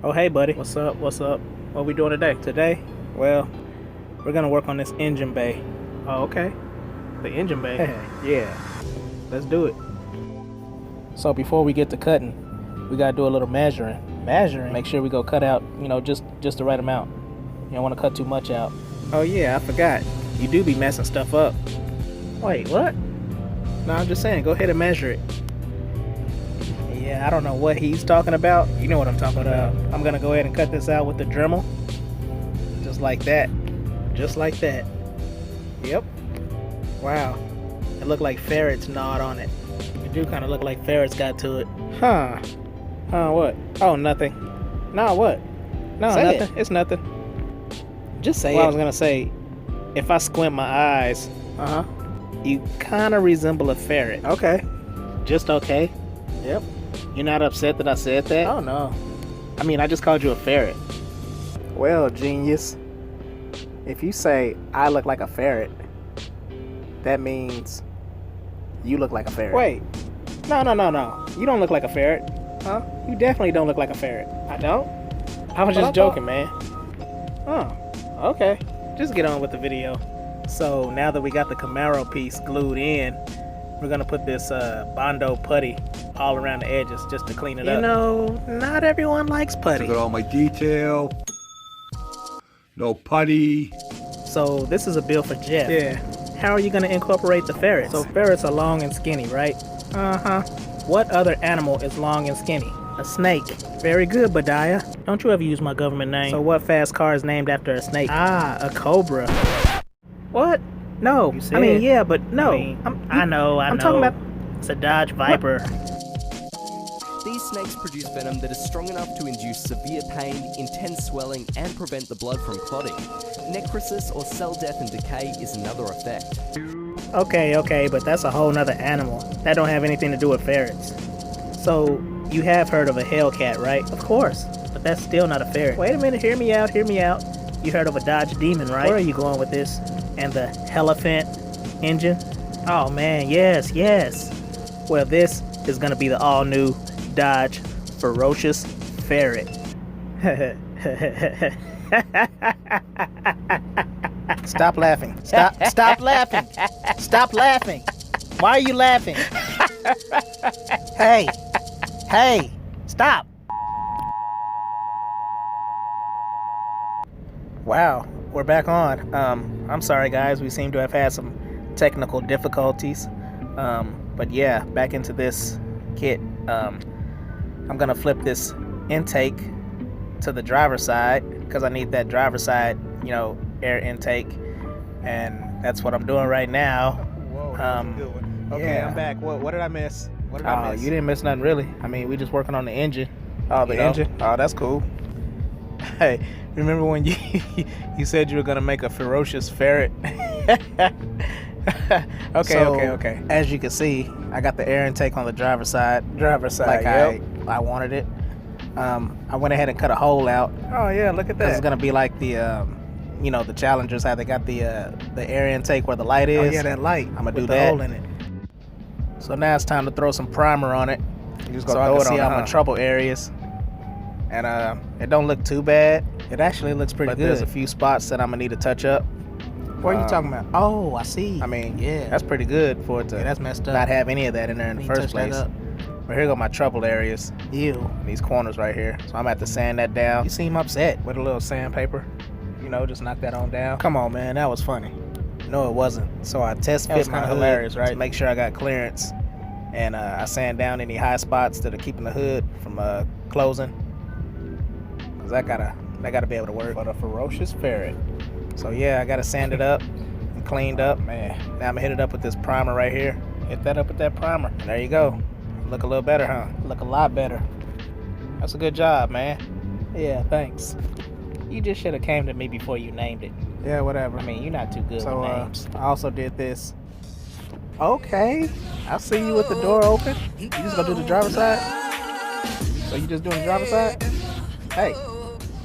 Oh, hey, buddy. What's up? What's up? What we doing today? Today? Well, we're gonna work on this engine bay. Oh, okay. The engine bay? Yeah. Let's do it. So before we get to cutting, we gotta do a little measuring. Measuring? Make sure we go cut out, just the right amount. You don't want to cut too much out. Oh yeah, I forgot. You do be messing stuff up. Wait, what? No, I'm just saying, go ahead and measure it. Yeah, I don't know what he's talking about. You know what I'm talking about. I'm gonna go ahead and cut this out with the Dremel. Just like that. Just like that. Yep. Wow. It looked like ferrets gnawed on it. It do kind of look like ferrets got to it. Huh. What? Oh, nothing. No, what? No, say nothing. It's nothing. Just say it. I was gonna say, if I squint my eyes, you kind of resemble a ferret. Okay. Just okay? Yep. You're not upset that I said that? Oh, no. I mean, I just called you a ferret. Well, genius, if you say I look like a ferret, that means you look like a ferret. Wait. No. You don't look like a ferret. Huh? You definitely don't look like a ferret. I don't? I was just joking, man. Oh, okay. Just get on with the video. So now that we got the Camaro piece glued in, we're gonna put this Bondo putty all around the edges just to clean it up. You know, not everyone likes putty. Look at all my detail. No putty. So this is a bill for Jeff. Yeah. How are you gonna incorporate the ferrets? So ferrets are long and skinny, right? What other animal is long and skinny? A snake. Very good, Badiah. Don't you ever use my government name. So what fast car is named after a snake? Ah, a cobra. What? No. I mean, yeah, but no. I know. I'm talking about... It's a Dodge Viper. These snakes produce venom that is strong enough to induce severe pain, intense swelling, and prevent the blood from clotting. Necrosis or cell death and decay is another effect. Okay, but that's a whole nother animal. That don't have anything to do with ferrets. So, you have heard of a Hellcat, right? Of course, but that's still not a ferret. Wait a minute, hear me out. You heard of a Dodge Demon, right? Where are you going with this? And the Hellafant engine? Oh man, yes. Well, this is gonna be the all-new Dodge Ferocious Ferret. Stop laughing. Stop laughing. Stop laughing. Why are you laughing? Hey, stop. Wow, we're back on. I'm sorry guys, we seem to have had some technical difficulties. But yeah, back into this kit. I'm gonna flip this intake to the driver's side because I need that driver's side, air intake, and that's what I'm doing right now. Whoa, that's a good one. Okay, yeah. I'm back. What did I miss? You didn't miss nothing really. I mean, we just working on the engine. Oh, the engine? Oh, that's cool. Hey, remember when you said you were gonna make a ferocious ferret? Okay. As you can see, I got the air intake on the driver's side. Like yep. I wanted it. I went ahead and cut a hole out. Oh yeah, look at that. It's gonna be like the the Challengers, how they got the air intake where the light is. Oh yeah, that light. I'm gonna do the that. hole in it. So now it's time to throw some primer on it, so I can see all my trouble areas. And it don't look too bad. It actually looks pretty good. But there's a few spots that I'm gonna need to touch up. What are you talking about? Oh, I see. I mean, yeah, that's pretty good for it to that's messed up. Not have any of that in there in the first place. But here go my trouble areas. Ew. These corners right here. So I'm gonna have to sand that down. You seem upset. With a little sandpaper. Just knock that on down. Come on, man, that was funny. No, it wasn't. So I test fit my hood hilarious, right? To make sure I got clearance. And I sand down any high spots that are keeping the hood from closing. Cause I gotta be able to work. For the ferocious ferret. So yeah, I gotta sand it up and cleaned up. Man, now I'm gonna hit it up with this primer right here. Hit that up with that primer. And there you go. Look a little better, huh? Look a lot better. That's a good job, man. Yeah, thanks. You just should have came to me before you named it. Yeah, whatever. I mean, you're not too good with names. I also did this. Okay, I see you with the door open. You just gonna do the driver's side? So you just doing the driver's side? Hey.